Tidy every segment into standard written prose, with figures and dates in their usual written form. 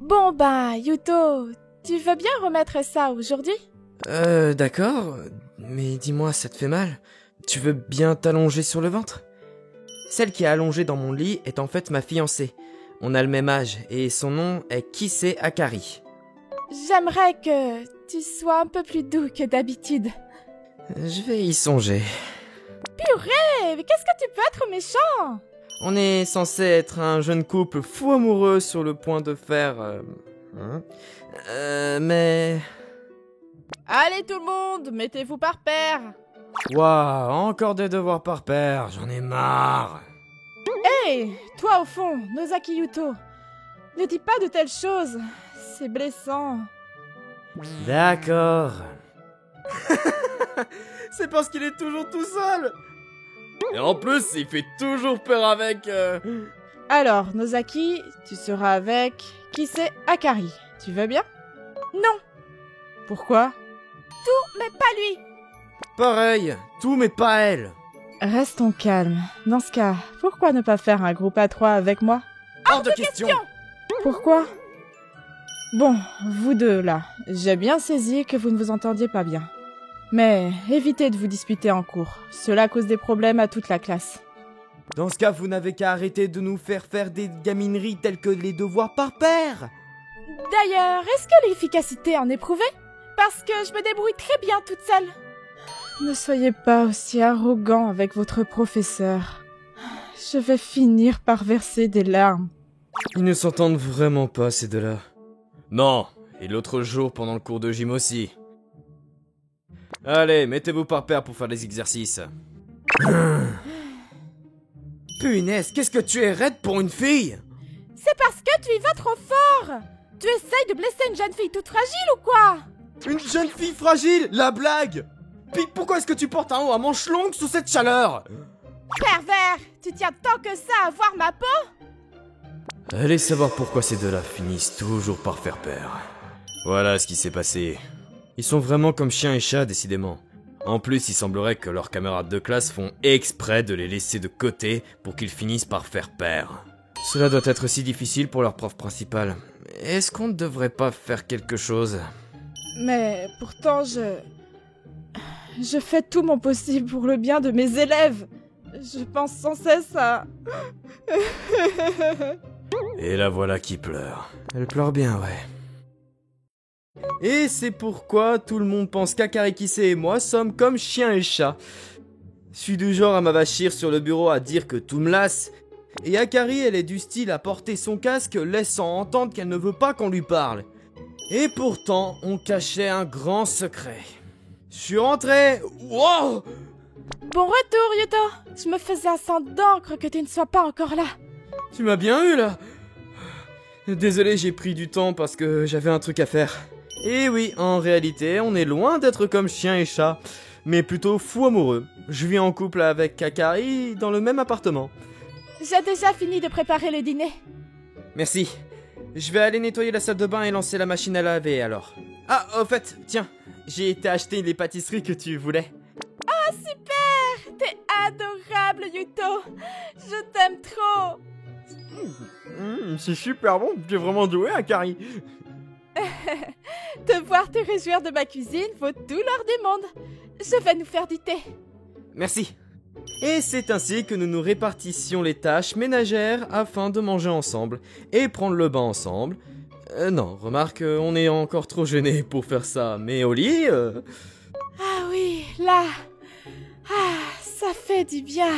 Bon Yuto, tu veux bien remettre ça aujourd'hui? D'accord, mais dis-moi, ça te fait mal? Tu veux bien t'allonger sur le ventre? Celle qui est allongée dans mon lit est en fait ma fiancée. On a le même âge, et son nom est Kisei Akari. J'aimerais que tu sois un peu plus doux que d'habitude. Je vais y songer. Purée, mais qu'est-ce que tu peux être méchant? On est censé être un jeune couple fou amoureux sur le point de faire... mais... Allez tout le monde, mettez-vous par paire. Waouh, encore des devoirs par paire, j'en ai marre. Hé, toi au fond, Nozaki Yuto, ne dis pas de telles choses, c'est blessant. D'accord. C'est parce qu'il est toujours tout seul. Et en plus, il fait toujours peur avec... Alors, Nozaki, tu seras avec Kisei Akari, tu veux bien? Non. Pourquoi? Tout, mais pas lui. Pareil, tout mais pas elle. Restons calmes. Dans ce cas, pourquoi ne pas faire un groupe à 3 avec moi? Hors de question. Pourquoi? Bon, vous deux là, j'ai bien saisi que vous ne vous entendiez pas bien. Mais évitez de vous disputer en cours, cela cause des problèmes à toute la classe. Dans ce cas, vous n'avez qu'à arrêter de nous faire des gamineries telles que les devoirs par paire. D'ailleurs, est-ce que l'efficacité en est prouvée? Parce que je me débrouille très bien toute seule. Ne soyez pas aussi arrogant avec votre professeur. Je vais finir par verser des larmes. Ils ne s'entendent vraiment pas, ces deux-là. Non, et l'autre jour pendant le cours de gym aussi. Allez, mettez-vous par paire pour faire les exercices. Punaise, qu'est-ce que tu es raide pour une fille? C'est parce que tu y vas trop fort. Tu essayes de blesser une jeune fille toute fragile ou quoi? Une jeune fille fragile, la blague! Puis pourquoi est-ce que tu portes un haut à manches longues sous cette chaleur? Pervers, tu tiens tant que ça à voir ma peau? Allez savoir pourquoi ces deux-là finissent toujours par faire peur. Voilà ce qui s'est passé. Ils sont vraiment comme chien et chat, décidément. En plus, il semblerait que leurs camarades de classe font exprès de les laisser de côté pour qu'ils finissent par faire pair. Cela doit être si difficile pour leur prof principal. Est-ce qu'on ne devrait pas faire quelque chose? Mais pourtant, je fais tout mon possible pour le bien de mes élèves. Je pense sans cesse à... Et la voilà qui pleure. Elle pleure bien, ouais. Et c'est pourquoi tout le monde pense qu'Akari Kisei et moi sommes comme chien et chat. Je suis du genre à m'avachir sur le bureau à dire que tout me lasse. Et Akari, elle est du style à porter son casque, laissant entendre qu'elle ne veut pas qu'on lui parle. Et pourtant, on cachait un grand secret. Je suis rentré... Wow! Bon retour, Yuto. Je me faisais un sang d'encre que tu ne sois pas encore là. Tu m'as bien eu, là. Désolé, j'ai pris du temps parce que j'avais un truc à faire. Et oui, en réalité, on est loin d'être comme chien et chat, mais plutôt fou amoureux. Je vis en couple avec Akari dans le même appartement. J'ai déjà fini de préparer le dîner. Merci. Je vais aller nettoyer la salle de bain et lancer la machine à laver alors. Ah, au fait, tiens, j'ai été acheter les pâtisseries que tu voulais. Ah, super! T'es adorable, Yuto. Je t'aime trop. C'est super bon, tu es vraiment doué, Akari. Te voir te réjouir de ma cuisine vaut tout l'or du monde. Je vais nous faire du thé. Merci. Et c'est ainsi que nous nous répartissions les tâches ménagères afin de manger ensemble et prendre le bain ensemble. Non, remarque, on est encore trop gênés pour faire ça, mais au lit... Ah oui, là... Ah, ça fait du bien.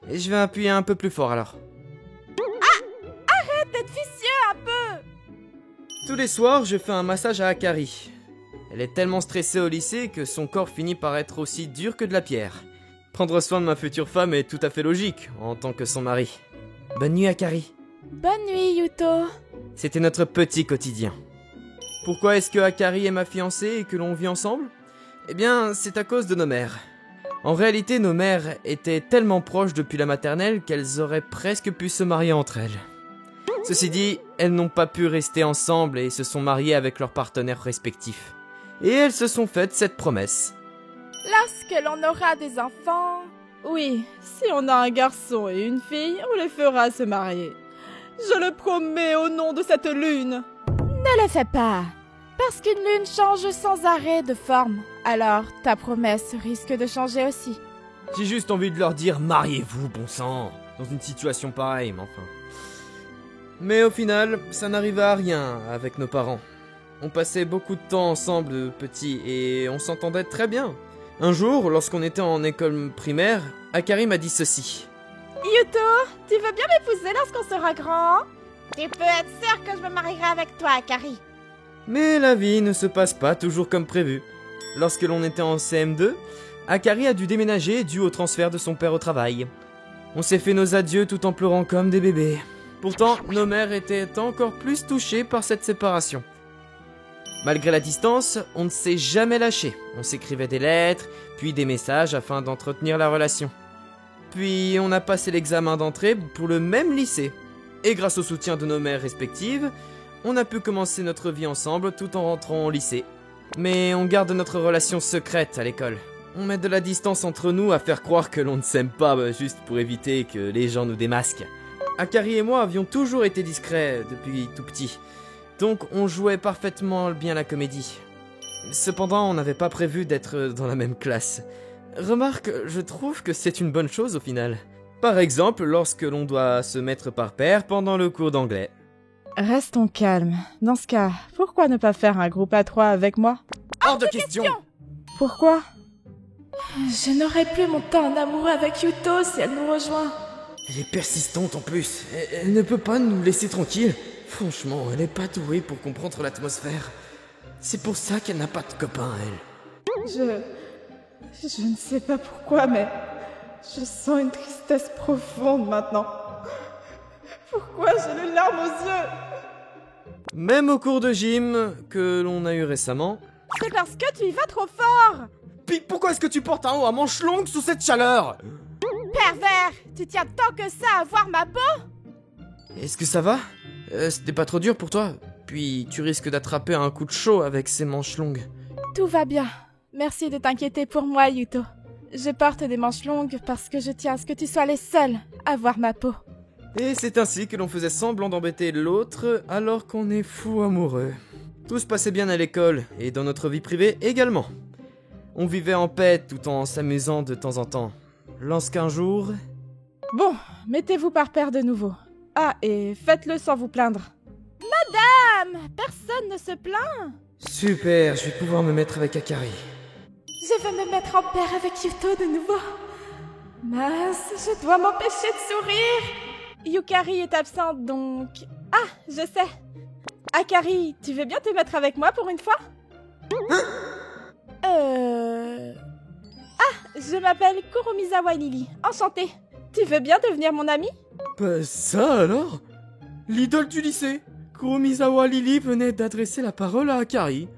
Et je vais appuyer un peu plus fort alors. Arrête d'être vicieux un peu. Tous les soirs, je fais un massage à Akari. Elle est tellement stressée au lycée que son corps finit par être aussi dur que de la pierre. Prendre soin de ma future femme est tout à fait logique, en tant que son mari. Bonne nuit, Akari. Bonne nuit, Yuto. C'était notre petit quotidien. Pourquoi est-ce que Akari est ma fiancée et que l'on vit ensemble? Eh bien, c'est à cause de nos mères. En réalité, nos mères étaient tellement proches depuis la maternelle qu'elles auraient presque pu se marier entre elles. Ceci dit, elles n'ont pas pu rester ensemble et se sont mariées avec leurs partenaires respectifs. Et elles se sont faites cette promesse. Lorsque l'on aura des enfants... Oui, si on a un garçon et une fille, on les fera se marier. Je le promets au nom de cette lune. Ne le fais pas. Parce qu'une lune change sans arrêt de forme. Alors, ta promesse risque de changer aussi. J'ai juste envie de leur dire mariez-vous, bon sang, dans une situation pareille, mais enfin. Mais au final, ça n'arriva à rien avec nos parents. On passait beaucoup de temps ensemble, petits, et on s'entendait très bien. Un jour, lorsqu'on était en école primaire, Akari m'a dit ceci. Yuto, tu veux bien m'épouser lorsqu'on sera grand? Tu peux être sûr que je me marierai avec toi, Akari. Mais la vie ne se passe pas toujours comme prévu. Lorsque l'on était en CM2, Akari a dû déménager dû au transfert de son père au travail. On s'est fait nos adieux tout en pleurant comme des bébés. Pourtant, nos mères étaient encore plus touchées par cette séparation. Malgré la distance, on ne s'est jamais lâché. On s'écrivait des lettres, puis des messages afin d'entretenir la relation. Puis on a passé l'examen d'entrée pour le même lycée. Et grâce au soutien de nos mères respectives, on a pu commencer notre vie ensemble tout en rentrant au lycée. Mais on garde notre relation secrète à l'école. On met de la distance entre nous à faire croire que l'on ne s'aime pas juste pour éviter que les gens nous démasquent. Akari et moi avions toujours été discrets depuis tout petit. Donc on jouait parfaitement bien la comédie. Cependant, on n'avait pas prévu d'être dans la même classe. Remarque, je trouve que c'est une bonne chose au final. Par exemple, lorsque l'on doit se mettre par paire pendant le cours d'anglais. Restons calmes. Dans ce cas, pourquoi ne pas faire un groupe à 3 avec moi? Hors de question! Pourquoi? Je n'aurai plus mon temps en amoureux avec Yuto si elle nous rejoint. Elle est persistante en plus. Elle ne peut pas nous laisser tranquilles. Franchement, elle est pas douée pour comprendre l'atmosphère. C'est pour ça qu'elle n'a pas de copain, elle. Je ne sais pas pourquoi, mais je sens une tristesse profonde maintenant. Pourquoi j'ai les larmes aux yeux? Même au cours de gym que l'on a eu récemment. C'est parce que tu y vas trop fort. Puis pourquoi est-ce que tu portes un haut à manches longues sous cette chaleur? Pervers, tu tiens tant que ça à voir ma peau? Est-ce que ça va? C'était pas trop dur pour toi? Puis tu risques d'attraper un coup de chaud avec ces manches longues. Tout va bien. Merci de t'inquiéter pour moi, Yuto. Je porte des manches longues parce que je tiens à ce que tu sois les seuls à voir ma peau. Et c'est ainsi que l'on faisait semblant d'embêter l'autre alors qu'on est fou amoureux. Tout se passait bien à l'école et dans notre vie privée également. On vivait en paix tout en s'amusant de temps en temps. Lorsqu'un jour... Bon, mettez-vous par paire de nouveau. Ah, et faites-le sans vous plaindre. Madame, personne ne se plaint. Super, je vais pouvoir me mettre avec Akari. Je vais me mettre en paire avec Yuto de nouveau. Mince, je dois m'empêcher de sourire. Yukari est absente donc... Ah, je sais. Akari, tu veux bien te mettre avec moi pour une fois? Ah, je m'appelle Kurumizawa Lily. Enchantée. Tu veux bien devenir mon amie? Bah ça alors? L'idole du lycée, Kurumizawa Lily venait d'adresser la parole à Akari.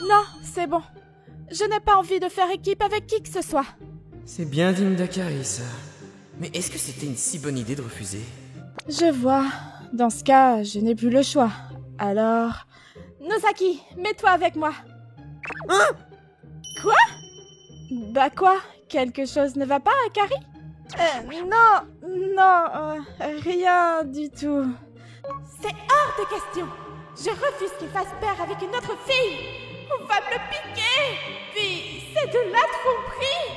Non, c'est bon. Je n'ai pas envie de faire équipe avec qui que ce soit. C'est bien digne d'Akari, ça. Mais est-ce que c'était une si bonne idée de refuser? Je vois. Dans ce cas, je n'ai plus le choix. Alors... Nozaki, mets-toi avec moi. Hein? Quoi? Bah quoi? Quelque chose ne va pas, Akari? Non, rien du tout. C'est hors de question. Je refuse qu'il fasse paire avec une autre fille. On va me le piquer. Puis, c'est de la tromperie.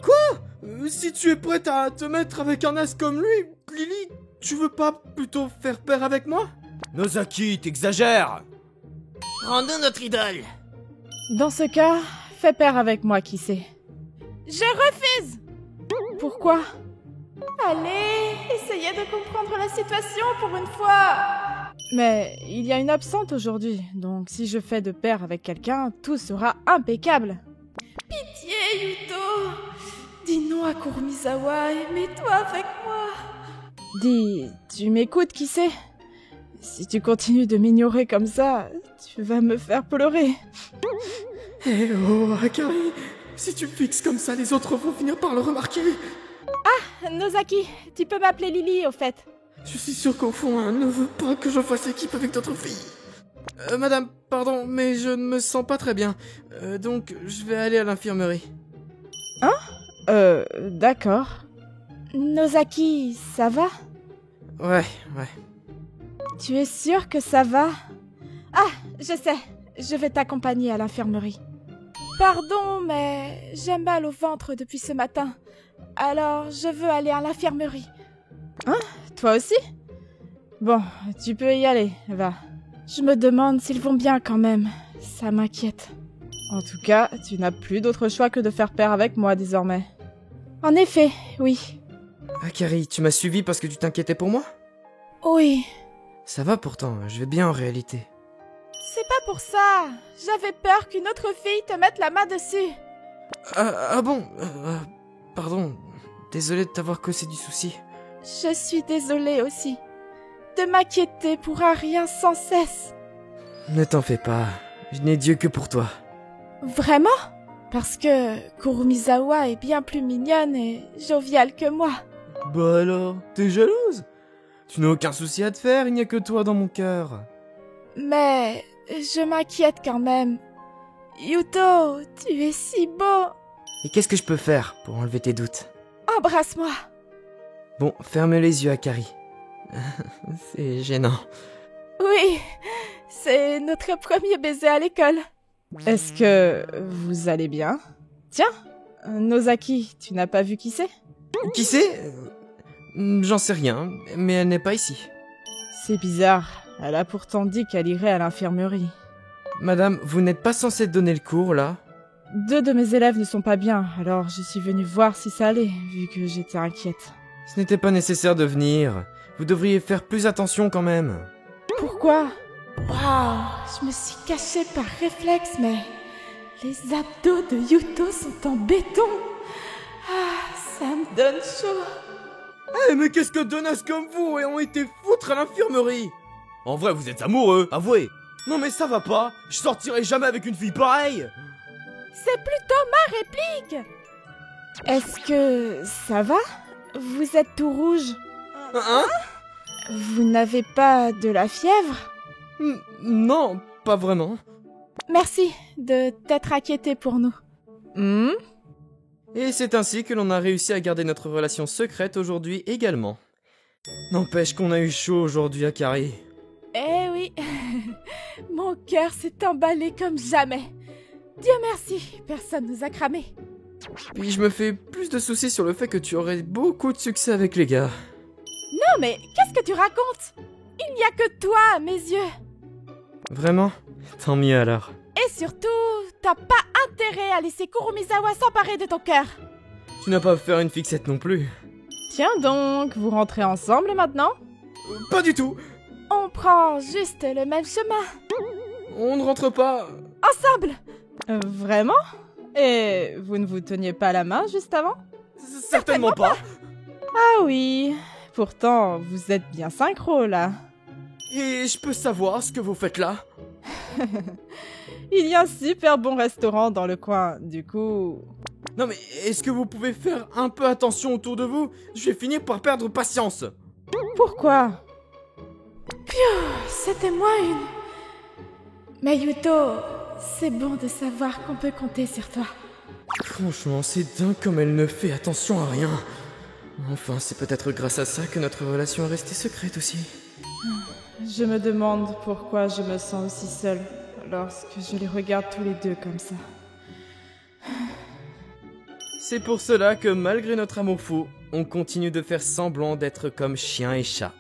Quoi? Si tu es prête à te mettre avec un as comme lui, Lily, tu veux pas plutôt faire paire avec moi? Nozaki, t'exagères! Rendons notre idole! Dans ce cas, fais paire avec moi, qui sait. Je refuse! Pourquoi? Allez, essayez de comprendre la situation pour une fois. Mais il y a une absente aujourd'hui, donc si je fais de paire avec quelqu'un, tout sera impeccable. Pitié, Yuto! Dis non à Kurumizawa et mets-toi avec moi. Dis, tu m'écoutes, qui sait? Si tu continues de m'ignorer comme ça, tu vas me faire pleurer. Eh oh, Akari, si tu me fixes comme ça, les autres vont finir par le remarquer. Ah, Nozaki, tu peux m'appeler Lily, au fait. Je suis sûr qu'au fond, elle ne veut pas que je fasse équipe avec d'autres filles. Madame, pardon, mais je ne me sens pas très bien. Donc, je vais aller à l'infirmerie. D'accord. Nozaki, ça va? Ouais. Tu es sûre que ça va? Ah, je sais. Je vais t'accompagner à l'infirmerie. Pardon, mais j'ai mal au ventre depuis ce matin. Alors, je veux aller à l'infirmerie. Hein? Toi aussi? Bon, tu peux y aller, va. Je me demande s'ils vont bien quand même. Ça m'inquiète. En tout cas, tu n'as plus d'autre choix que de faire pair avec moi désormais. En effet, oui. Akari, tu m'as suivi parce que tu t'inquiétais pour moi? Oui. Ça va pourtant, je vais bien en réalité. C'est pas pour ça. J'avais peur qu'une autre fille te mette la main dessus. Ah bon? Pardon. Désolé de t'avoir causé du souci. Je suis désolée aussi. De m'inquiéter pour un rien sans cesse. Ne t'en fais pas. Je n'ai Dieu que pour toi. Vraiment? Parce que Kurumizawa est bien plus mignonne et joviale que moi. Bah alors, t'es jalouse? Tu n'as aucun souci à te faire, il n'y a que toi dans mon cœur. Mais je m'inquiète quand même. Yuto, tu es si beau. Et qu'est-ce que je peux faire pour enlever tes doutes? Embrasse-moi. Bon, ferme les yeux, Akari. C'est gênant. Oui, c'est notre premier baiser à l'école. Est-ce que vous allez bien? Tiens, Nozaki, tu n'as pas vu qui c'est? Qui c'est? J'en sais rien, mais elle n'est pas ici. C'est bizarre, elle a pourtant dit qu'elle irait à l'infirmerie. Madame, vous n'êtes pas censée donner le cours, là? 2 de mes élèves ne sont pas bien, alors je suis venue voir si ça allait, vu que j'étais inquiète. Ce n'était pas nécessaire de venir. Vous devriez faire plus attention quand même. Pourquoi? Waouh, je me suis cachée par réflexe, mais les abdos de Yuto sont en béton. Ah, ça me donne chaud. Eh, mais qu'est-ce que Donas comme vous ont été foutre à l'infirmerie? En vrai, vous êtes amoureux, avouez. Non mais ça va pas, je sortirai jamais avec une fille pareille. C'est plutôt ma réplique. Est-ce que ça va? Vous êtes tout rouge. Hein? Vous n'avez pas de la fièvre? Non, pas vraiment. Merci de t'être inquiété pour nous. Et c'est ainsi que l'on a réussi à garder notre relation secrète aujourd'hui également. N'empêche qu'on a eu chaud aujourd'hui, Akari. Eh oui, mon cœur s'est emballé comme jamais. Dieu merci, personne nous a cramé. Puis je me fais plus de soucis sur le fait que tu aurais beaucoup de succès avec les gars. Non mais, qu'est-ce que tu racontes? Il n'y a que toi à mes yeux. Vraiment? Tant mieux alors. Et surtout, t'as pas intérêt à laisser Kurumizawa s'emparer de ton cœur. Tu n'as pas à faire une fixette non plus. Tiens donc, vous rentrez ensemble maintenant? Pas du tout. On prend juste le même chemin. On ne rentre pas. Ensemble. Vraiment? Et vous ne vous teniez pas la main juste avant? Certainement pas. Ah oui, pourtant vous êtes bien synchro là. Et je peux savoir ce que vous faites là? Il y a un super bon restaurant dans le coin, du coup... Non mais est-ce que vous pouvez faire un peu attention autour de vous? Je vais finir par perdre patience. Pourquoi? C'était moi une... Mais Yuto, c'est bon de savoir qu'on peut compter sur toi. Franchement, c'est dingue comme elle ne fait attention à rien. Enfin, c'est peut-être grâce à ça que notre relation est restée secrète aussi. Je me demande pourquoi je me sens aussi seule lorsque je les regarde tous les deux comme ça. C'est pour cela que malgré notre amour fou, on continue de faire semblant d'être comme chien et chat.